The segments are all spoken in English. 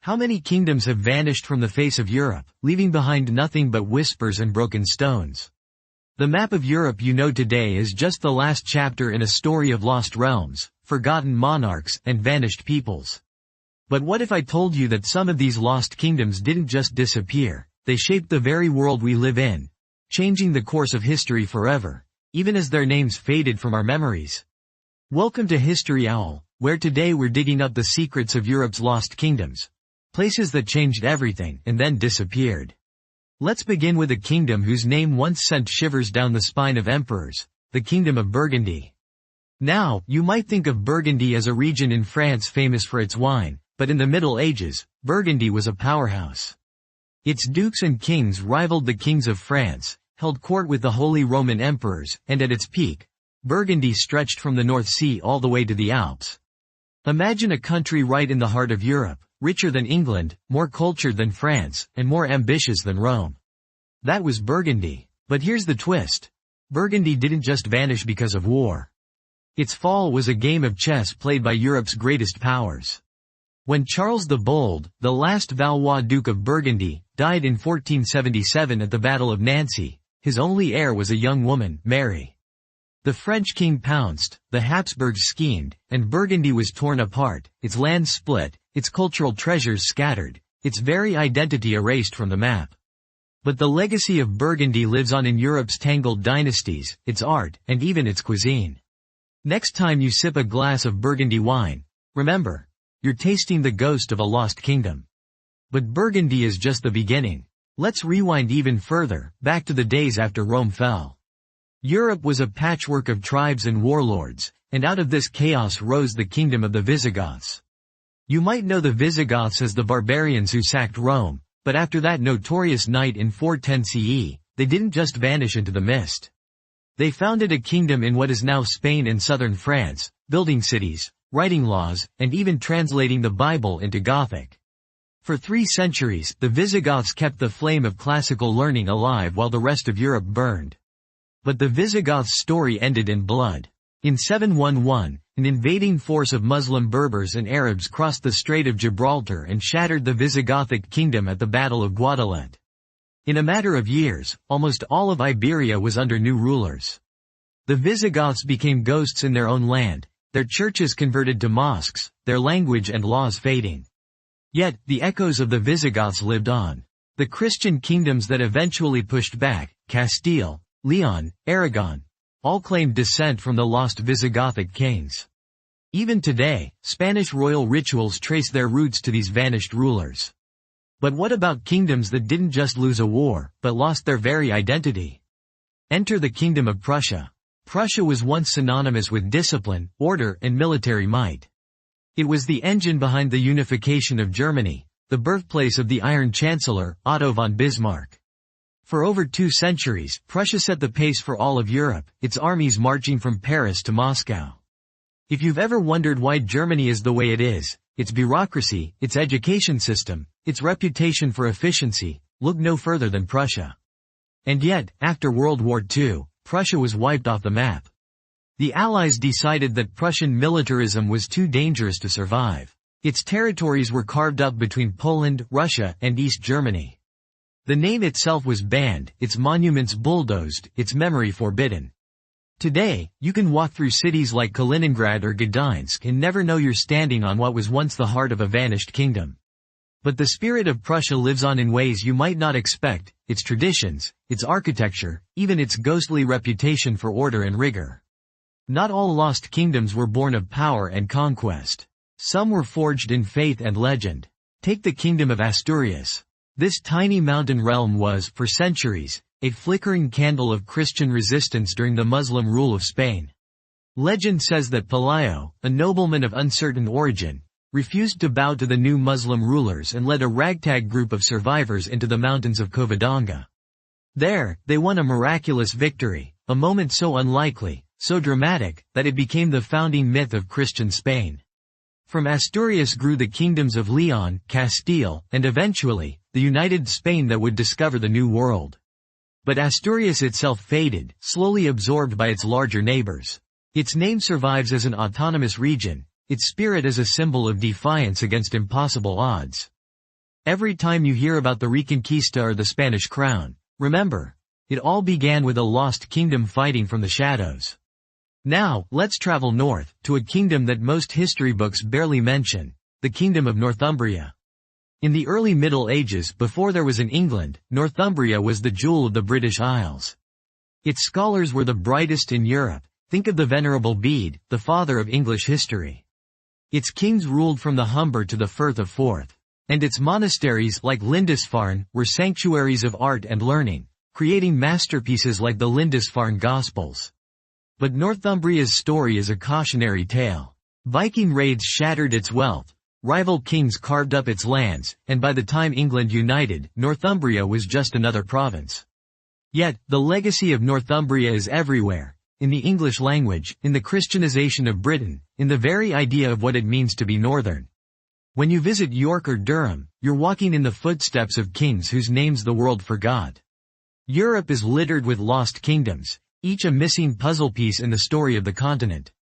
How many kingdoms have vanished from the face of Europe, leaving behind nothing but whispers and broken stones? The map of Europe you know today is just the last chapter in a story of lost realms, forgotten monarchs, and vanished peoples. But what if I told you that some of these lost kingdoms didn't just disappear, they shaped the very world we live in, changing the course of history forever, even as their names faded from our memories? Welcome to History Owl, where today we're digging up the secrets of Europe's lost kingdoms. Places that changed everything and then disappeared. Let's begin with a kingdom whose name once sent shivers down the spine of emperors, the Kingdom of Burgundy. Now, you might think of Burgundy as a region in France famous for its wine, but in the Middle Ages, Burgundy was a powerhouse. Its dukes and kings rivaled the kings of France, held court with the Holy Roman emperors, and at its peak, Burgundy stretched from the North Sea all the way to the Alps. Imagine a country right in the heart of Europe, richer than England, more cultured than France, and more ambitious than Rome. That was Burgundy. But here's the twist. Burgundy didn't just vanish because of war. Its fall was a game of chess played by Europe's greatest powers. When Charles the Bold, the last Valois Duke of Burgundy, died in 1477 at the Battle of Nancy, his only heir was a young woman, Mary. The French king pounced, the Habsburgs schemed, and Burgundy was torn apart, its lands split, its cultural treasures scattered, its very identity erased from the map. But the legacy of Burgundy lives on in Europe's tangled dynasties, its art, and even its cuisine. Next time you sip a glass of Burgundy wine, remember, you're tasting the ghost of a lost kingdom. But Burgundy is just the beginning. Let's rewind even further, back to the days after Rome fell. Europe was a patchwork of tribes and warlords, and out of this chaos rose the kingdom of the Visigoths. You might know the Visigoths as the barbarians who sacked Rome, but after that notorious night in 410 CE, they didn't just vanish into the mist. They founded a kingdom in what is now Spain and southern France, building cities, writing laws, and even translating the Bible into Gothic. For 3 centuries, the Visigoths kept the flame of classical learning alive while the rest of Europe burned. But the Visigoths' story ended in blood. In 711, an invading force of Muslim Berbers and Arabs crossed the Strait of Gibraltar and shattered the Visigothic kingdom at the Battle of Guadalete. In a matter of years, almost all of Iberia was under new rulers. The Visigoths became ghosts in their own land, their churches converted to mosques, their language and laws fading. Yet, the echoes of the Visigoths lived on. The Christian kingdoms that eventually pushed back, Castile, Leon, Aragon, all claimed descent from the lost Visigothic kings. Even today, Spanish royal rituals trace their roots to these vanished rulers. But what about kingdoms that didn't just lose a war, but lost their very identity? Enter the Kingdom of Prussia. Prussia was once synonymous with discipline, order, and military might. It was the engine behind the unification of Germany, the birthplace of the Iron Chancellor, Otto von Bismarck. For over 2 centuries, Prussia set the pace for all of Europe, its armies marching from Paris to Moscow. If you've ever wondered why Germany is the way it is, its bureaucracy, its education system, its reputation for efficiency, look no further than Prussia. And yet, after World War II, Prussia was wiped off the map. The Allies decided that Prussian militarism was too dangerous to survive. Its territories were carved up between Poland, Russia, and East Germany. The name itself was banned, its monuments bulldozed, its memory forbidden. Today, you can walk through cities like Kaliningrad or Gdansk and never know you're standing on what was once the heart of a vanished kingdom. But the spirit of Prussia lives on in ways you might not expect, its traditions, its architecture, even its ghostly reputation for order and rigor. Not all lost kingdoms were born of power and conquest. Some were forged in faith and legend. Take the Kingdom of Asturias. This tiny mountain realm was, for centuries, a flickering candle of Christian resistance during the Muslim rule of Spain. Legend says that Pelayo, a nobleman of uncertain origin, refused to bow to the new Muslim rulers and led a ragtag group of survivors into the mountains of Covadonga. There, they won a miraculous victory, a moment so unlikely, so dramatic, that it became the founding myth of Christian Spain. From Asturias grew the kingdoms of Leon, Castile, and eventually, the united Spain that would discover the New World. But Asturias itself faded, slowly absorbed by its larger neighbors. Its name survives as an autonomous region, its spirit as a symbol of defiance against impossible odds. Every time you hear about the Reconquista or the Spanish crown, remember, it all began with a lost kingdom fighting from the shadows. Now, let's travel north, to a kingdom that most history books barely mention, the Kingdom of Northumbria. In the early Middle Ages, before there was an England, Northumbria was the jewel of the British Isles. Its scholars were the brightest in Europe. Think of the Venerable Bede, the father of English history. Its kings ruled from the Humber to the Firth of Forth. And its monasteries, like Lindisfarne, were sanctuaries of art and learning, creating masterpieces like the Lindisfarne Gospels. But Northumbria's story is a cautionary tale. Viking raids shattered its wealth, rival kings carved up its lands, and by the time England united, Northumbria was just another province. Yet, the legacy of Northumbria is everywhere, in the English language, in the Christianization of Britain, in the very idea of what it means to be northern. When you visit York or Durham, you're walking in the footsteps of kings whose names the world forgot. Europe is littered with lost kingdoms, each a missing puzzle piece in the story of the continent.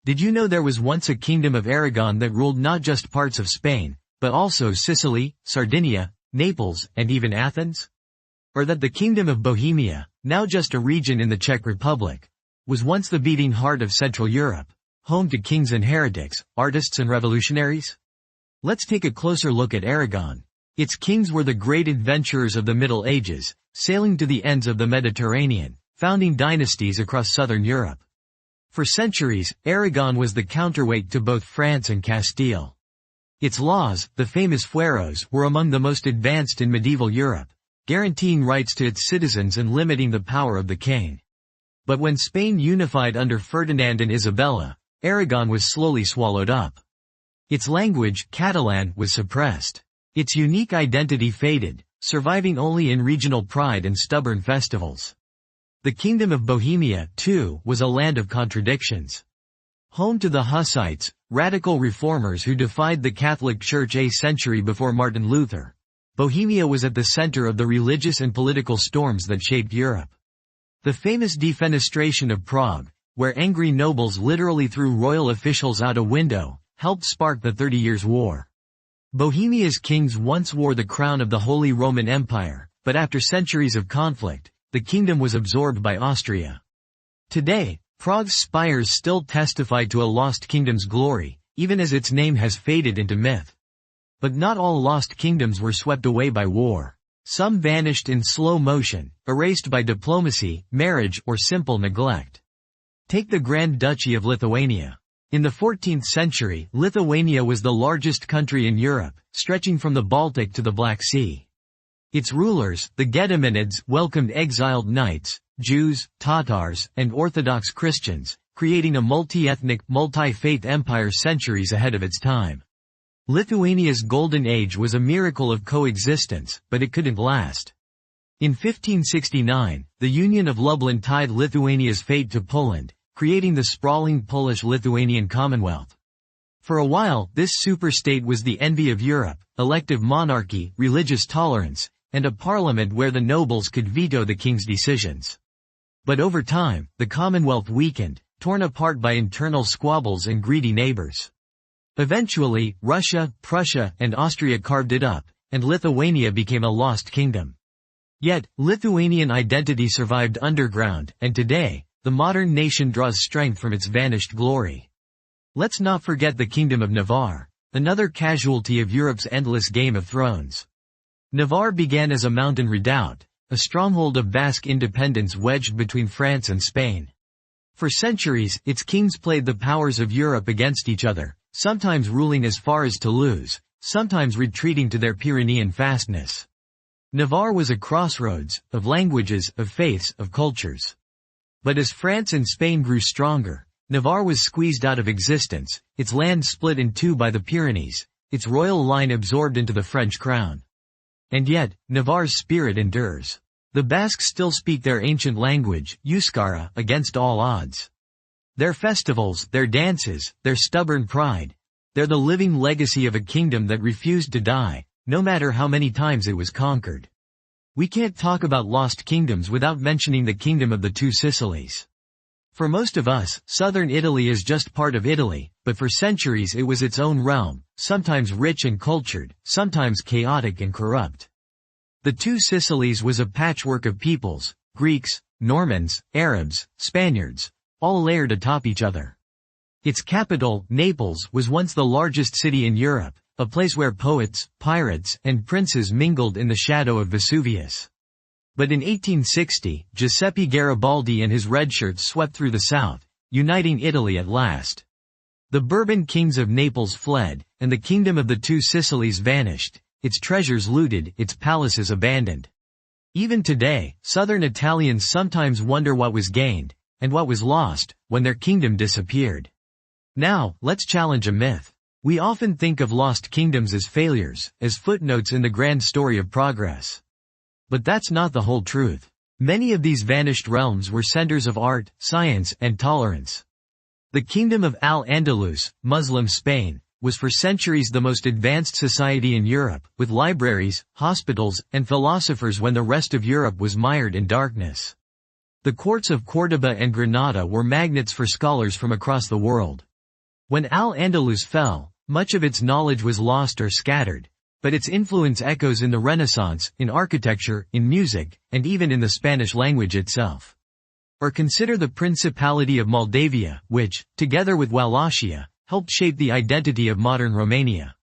Did you know there was once a kingdom of Aragon that ruled not just parts of Spain, but also Sicily, Sardinia, Naples, and even Athens? Or that the kingdom of Bohemia, now just a region in the Czech Republic, was once the beating heart of Central Europe, home to kings and heretics, artists and revolutionaries? Let's take a closer look at Aragon. Its kings were the great adventurers of the Middle Ages, sailing to the ends of the Mediterranean, founding dynasties across southern Europe. For centuries, Aragon was the counterweight to both France and Castile. Its laws, the famous fueros, were among the most advanced in medieval Europe, guaranteeing rights to its citizens and limiting the power of the king. But when Spain unified under Ferdinand and Isabella, Aragon was slowly swallowed up. Its language, Catalan, was suppressed. Its unique identity faded, surviving only in regional pride and stubborn festivals. The Kingdom of Bohemia, too, was a land of contradictions. Home to the Hussites, radical reformers who defied the Catholic Church a century before Martin Luther, Bohemia was at the center of the religious and political storms that shaped Europe. The famous defenestration of Prague, where angry nobles literally threw royal officials out a window, helped spark the 30 Years' War. Bohemia's kings once wore the crown of the Holy Roman Empire, but after centuries of conflict, the kingdom was absorbed by Austria. Today, Prague's spires still testify to a lost kingdom's glory, even as its name has faded into myth. But not all lost kingdoms were swept away by war. Some vanished in slow motion, erased by diplomacy, marriage, or simple neglect. Take the Grand Duchy of Lithuania. In the 14th century, Lithuania was the largest country in Europe, stretching from the Baltic to the Black Sea. Its rulers, the Gediminids, welcomed exiled knights, Jews, Tatars, and Orthodox Christians, creating a multi-ethnic, multi-faith empire centuries ahead of its time. Lithuania's golden age was a miracle of coexistence, but it couldn't last. In 1569, the Union of Lublin tied Lithuania's fate to Poland, creating the sprawling Polish-Lithuanian Commonwealth. For a while, this superstate was the envy of Europe, elective monarchy, religious tolerance, and a parliament where the nobles could veto the king's decisions. But over time, the Commonwealth weakened, torn apart by internal squabbles and greedy neighbors. Eventually, Russia, Prussia, and Austria carved it up, and Lithuania became a lost kingdom. Yet, Lithuanian identity survived underground, and today, the modern nation draws strength from its vanished glory. Let's not forget the Kingdom of Navarre, another casualty of Europe's endless Game of Thrones. Navarre began as a mountain redoubt, a stronghold of Basque independence wedged between France and Spain. For centuries, its kings played the powers of Europe against each other, sometimes ruling as far as Toulouse, sometimes retreating to their Pyrenean fastness. Navarre was a crossroads, of languages, of faiths, of cultures. But as France and Spain grew stronger, Navarre was squeezed out of existence, its land split in two by the Pyrenees, its royal line absorbed into the French crown. And yet, Navarre's spirit endures. The Basques still speak their ancient language, Euskara, against all odds. Their festivals, their dances, their stubborn pride, they're the living legacy of a kingdom that refused to die, no matter how many times it was conquered. We can't talk about lost kingdoms without mentioning the Kingdom of the Two Sicilies. For most of us, southern Italy is just part of Italy, but for centuries it was its own realm, sometimes rich and cultured, sometimes chaotic and corrupt. The Two Sicilies was a patchwork of peoples, Greeks, Normans, Arabs, Spaniards, all layered atop each other. Its capital, Naples, was once the largest city in Europe, a place where poets, pirates, and princes mingled in the shadow of Vesuvius. But in 1860, Giuseppe Garibaldi and his redshirts swept through the south, uniting Italy at last. The Bourbon kings of Naples fled, and the kingdom of the Two Sicilies vanished, its treasures looted, its palaces abandoned. Even today, southern Italians sometimes wonder what was gained, and what was lost, when their kingdom disappeared. Now, let's challenge a myth. We often think of lost kingdoms as failures, as footnotes in the grand story of progress. But that's not the whole truth. Many of these vanished realms were centers of art, science, and tolerance. The kingdom of Al-Andalus, Muslim Spain, was for centuries the most advanced society in Europe, with libraries, hospitals, and philosophers when the rest of Europe was mired in darkness. The courts of Córdoba and Granada were magnets for scholars from across the world. When Al-Andalus fell, much of its knowledge was lost or scattered, but its influence echoes in the Renaissance, in architecture, in music, and even in the Spanish language itself. Or consider the Principality of Moldavia, which, together with Wallachia, helped shape the identity of modern Romania.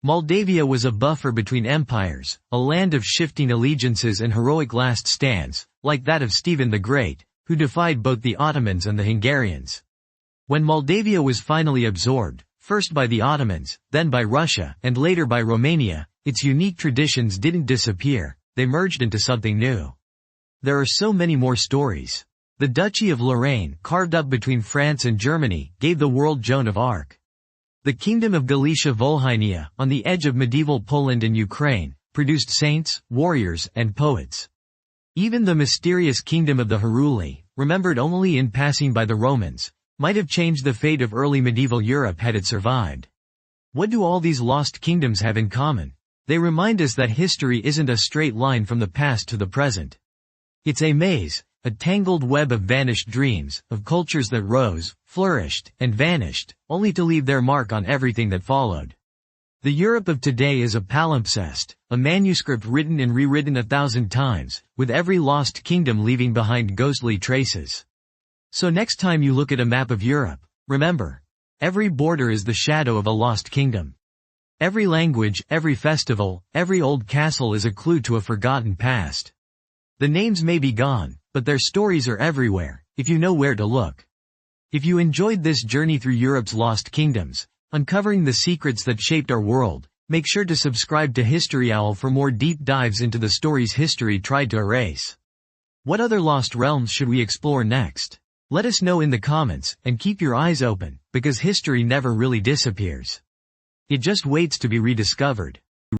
Moldavia was a buffer between empires, a land of shifting allegiances and heroic last stands, like that of Stephen the Great, who defied both the Ottomans and the Hungarians. When Moldavia was finally absorbed, first by the Ottomans, then by Russia, and later by Romania, its unique traditions didn't disappear, they merged into something new. There are so many more stories. The Duchy of Lorraine, carved up between France and Germany, gave the world Joan of Arc. The Kingdom of Galicia-Volhynia, on the edge of medieval Poland and Ukraine, produced saints, warriors, and poets. Even the mysterious Kingdom of the Heruli, remembered only in passing by the Romans, might have changed the fate of early medieval Europe had it survived. What do all these lost kingdoms have in common? They remind us that history isn't a straight line from the past to the present. It's a maze, a tangled web of vanished dreams, of cultures that rose, flourished, and vanished, only to leave their mark on everything that followed. The Europe of today is a palimpsest, a manuscript written and rewritten 1,000 times, with every lost kingdom leaving behind ghostly traces. So next time you look at a map of Europe, remember, every border is the shadow of a lost kingdom. Every language, every festival, every old castle is a clue to a forgotten past. The names may be gone, but their stories are everywhere, if you know where to look. If you enjoyed this journey through Europe's lost kingdoms, uncovering the secrets that shaped our world, make sure to subscribe to History Owl for more deep dives into the stories history tried to erase. What other lost realms should we explore next? Let us know in the comments, and keep your eyes open, because history never really disappears. It just waits to be rediscovered.